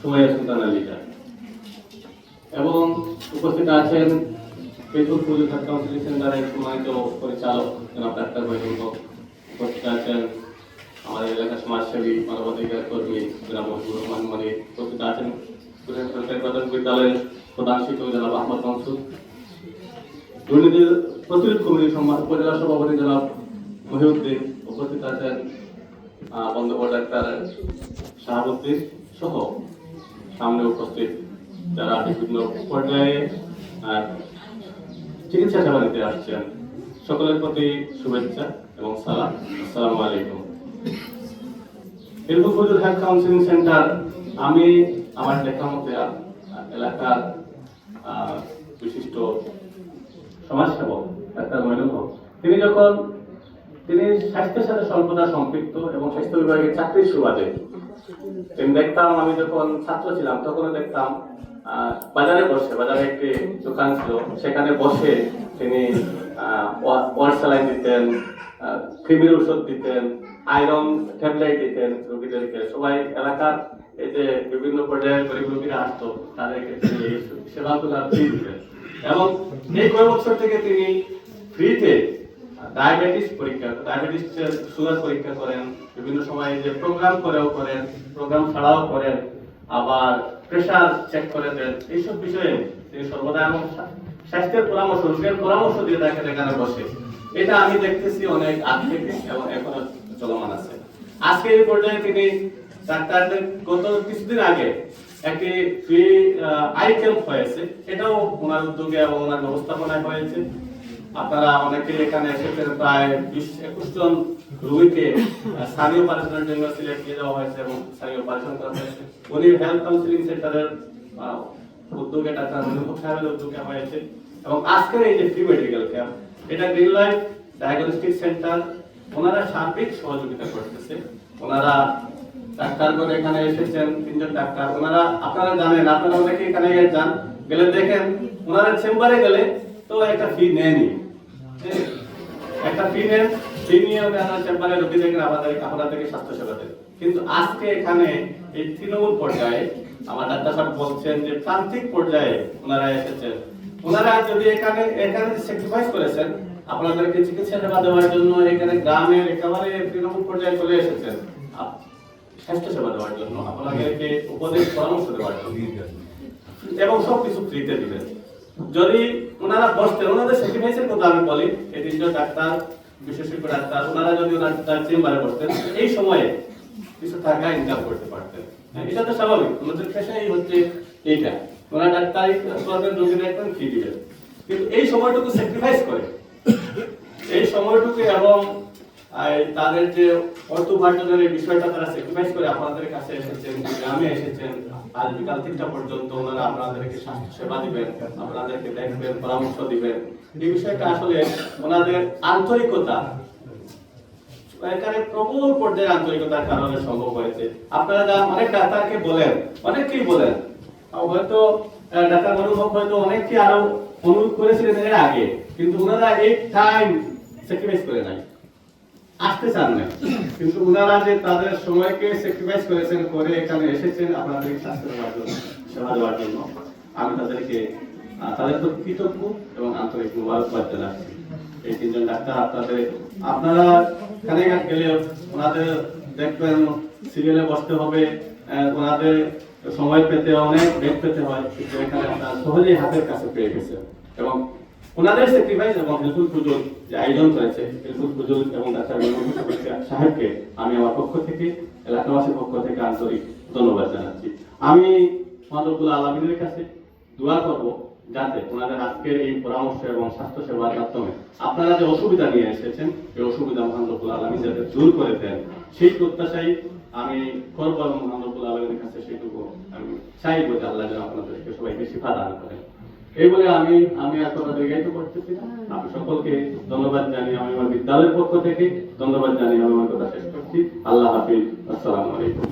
Sumaiya Sultana leader এবং উপস্থিত আছেন পেটুল পুজো কাউন্সিলিং সেন্টারের সম্মানিত পরিচালক জনাব ডাক্তার বৈঠক। উপস্থিত আছেন আমাদের এলাকার সমাজসেবী মানবাধিকার কর্মী জনাব মহিবুর রহমান মনি। উপস্থিত আছেন সরকারি প্রাথমিক বিদ্যালয়ের প্রধান শিক্ষক জনাব আহমদ মনসুর। দুর্নীতি প্রতিরোধ কমিটির উপজেলা সভাপতি জনাব মহিউদ্দিন। উপস্থিত আছেন বন্ধুবর ডাক্তার শাহাবুদ্দিন সহ সামনে উপস্থিত যারা বিভিন্ন পর্যায়ে চিকিৎসা সেবা নিতে আসছেন, সকলের প্রতি শুভেচ্ছা এবং সালাম। আসসালামু আলাইকুম। পেটুল পুজো হেলথ কাউন্সিলিং সেন্টার, আমি আমার দেখা মতে এলাকার বিশিষ্ট সমাজসেবক ডাক্তার মইনুল হক, তিনি স্বাস্থ্যের সাথে সর্বদা সম্পৃক্ত এবং স্বাস্থ্য বিভাগের চাকরির সুবাদে দেখতাম, আমি যখন ছাত্র ছিলাম তখনও দেখতাম বাজারে একটি দোকান ছিল, সেখানে বসে তিনি ওয়ার স্যালাইন দিতেন, কৃমির ওষুধ দিতেন, আয়রন ট্যাবলেট দিতেন রোগীদেরকে। সবাই এলাকার এই যে বিভিন্ন পর্যায়ের গরিব রোগীরা আসতো তাদেরকে তিনি সেবাগুলো ফ্রি দিতেন। এবং এই কয়েক বছর থেকে তিনি ফ্রিতে ডায়াবেটিস সুগার পরীক্ষা করেন, বিভিন্ন সময় যে প্রোগ্রাম করেন, প্রোগ্রাম ছাড়াও করেন, আবার প্রেশার চেক করে দেন। এইসব বিষয়ে তিনি সর্বদা এবং স্বাস্থ্যের পরামর্শ দিয়ে তাকে এখানে বসে। এটা আমি দেখতেছি অনেক আগে থেকে এবং এখনো চলমান আছে। আজকে এই পর্যায়ে তিনি ডাক্তারদের গত কিছুদিন আগে একটি ফ্রি আই ক্যাম্প হয়েছে, এটাও ওনার উদ্যোগে এবং ওনার ব্যবস্থাপনায় হয়েছে। আপনারা অনেকে এখানে এসেছেন, প্রায় 20-21 জন রোগীকে স্থানীয় অপারেশনের জন্য সিলেক্ট দিয়ে দেওয়া হয়েছে এবং স্থানীয় অপারেশন করা হয়েছে। উনি হেলথ কাউন্সিলিং সেন্টারের উদ্যোগে ডাক্তার মনির হক সাহেবের উদ্যোগে হয়েছে। এবং আজকের এই যে ফ্রি মেডিকেল ক্যাম্প, এটা গ্রিন লাইফ ডায়াগনস্টিক সেন্টার ওনারা সার্বিক সহযোগিতা করতেছে। ওনারা ডাক্তারগণ এখানে এসেছেন, 3 জন ডাক্তার। ওনারা আপনারা জানেন, আপনারা অনেকে এখানে গেলে দেখেন, ওনারা চেম্বারে গেলে তো একটা ফি নেনই, একটা ফি নেন, ফি নিয়ে ওনারা চেম্বারে রোগী দেখেন, আপনাদেরকে স্বাস্থ্য সেবা দেন। কিন্তু আজকে এখানে এই তৃণমূল পর্যায়ে আমার ডাক্তার সাহেব বলছেন যে প্রান্তিক পর্যায়ে ওনারা এসেছেন। ওনারা যদি এখানে স্যাক্রিফাইস করেছেন আপনাদেরকে চিকিৎসা সেবা দেওয়ার জন্য, এখানে গ্রামের একেবারে তৃণমূল পর্যায়ে চলে এসেছেন স্বাস্থ্য সেবা দেওয়ার জন্য, আপনাদেরকে উপদেশ পরামর্শ দেওয়ার জন্য, এবং সবকিছু ফ্রিতে দিবেন। যদি ওনারা বসতেন, ওনাদের স্যাক্রিফাইসের কথা আমি বলি, এই 3 জন ডাক্তার, বিশেষজ্ঞ ডাক্তার, ওনারা যদি ওনার চেম্বারে বসতেন, এই সময়ে কিছু টাকা ইনকাম করতে পারতেন। এটা তো স্বাভাবিক, ওনাদের পেশাই হচ্ছে এইটা। ওনারা ডাক্তারি করবেন, রোগীদের একদম ফ্রি দিবেন। কিন্তু এই সময়টুকু স্যাক্রিফাইস করে, এই সময়টুকু এবং তাদের যে অর্থ উপার্জনের বিষয়টা তারা স্যাক্রিফাইস করে আপনাদের কাছে এসেছেন, গ্রামে এসেছেন। আজ বিকাল 3টা পর্যন্ত ওনারা আপনাদেরকে স্বাস্থ্য সেবা দিবেন, আপনাদেরকে দেখবেন, পরামর্শ দিবেন। এই বিষয়টা আসলে ওনাদের আন্তরিকতা, এখানে প্রবল পর্যায়ে আন্তরিকতার কারণে সম্ভব হয়েছে। আপনারা যা অনেক ডাক্তারকে বলেন, অনেকেই বলেন, হয়তো ডাক্তার মনির হক হয়তো অনেককে আরো অনুরোধ করেছিলেন এর আগে, কিন্তু ওনারা এই টাইম স্যাক্রিফাইস করে নাই, আসতে চান না। কিন্তু ওনারা যে তাদের সময়কে স্যাক্রিফাইস করেছেন, করে এখানে এসেছেন আপনাদের স্বাস্থ্য সেবা দেওয়ার জন্য, আমি তাদের প্রতি কৃতজ্ঞ এবং আন্তরিক মোবারকবাদ জানাচ্ছি। এই 3 জন ডাক্তার আপনারা এখানে গেলে ওনাদের দেখবেন সিরিয়ালে বসতে হবে, ওনাদের সময় পেতে অনেক বেগ পেতে হয়, কিন্তু এখানে আপনারা সহজেই হাতের কাছে পেয়ে গেছেন। এবং ওনাদের স্যাক্রিফাইস এবং হেল্পফুল পুজোর যে আয়োজন করেছে, হেল্পফুল পুজো এবং ডাক্তার সাহেবকে আমি আমার পক্ষ থেকে, এলাকাবাসীর পক্ষ থেকে আন্তরিক ধন্যবাদ জানাচ্ছি। আমি মহানবুল আলমিনের কাছে দোয়া করব যাতে ওনাদের আজকের এই পরামর্শ এবং স্বাস্থ্য সেবার মাধ্যমে আপনারা যে অসুবিধা নিয়ে এসেছেন, এই অসুবিধা মহানবুল আলমিন যাতে দূর করে দেন, সেই প্রত্যাশাই আমি করবো এবং মহানবুল আলমিনের কাছে সেইটুকু আমি চাইবো যে আল্লাহ যেন আপনাদেরকে সবাইকে শিফা দান করেন। এই বলে আমি আর কথা দীর্ঘায়িত করতেছি না। আমি সকলকে ধন্যবাদ জানিয়ে, আমি আমার বিদ্যালয়ের পক্ষ থেকে ধন্যবাদ জানিয়ে আমি আমার কথা শেষ করছি। আল্লাহ হাফিজ, আসসালামু আলাইকুম।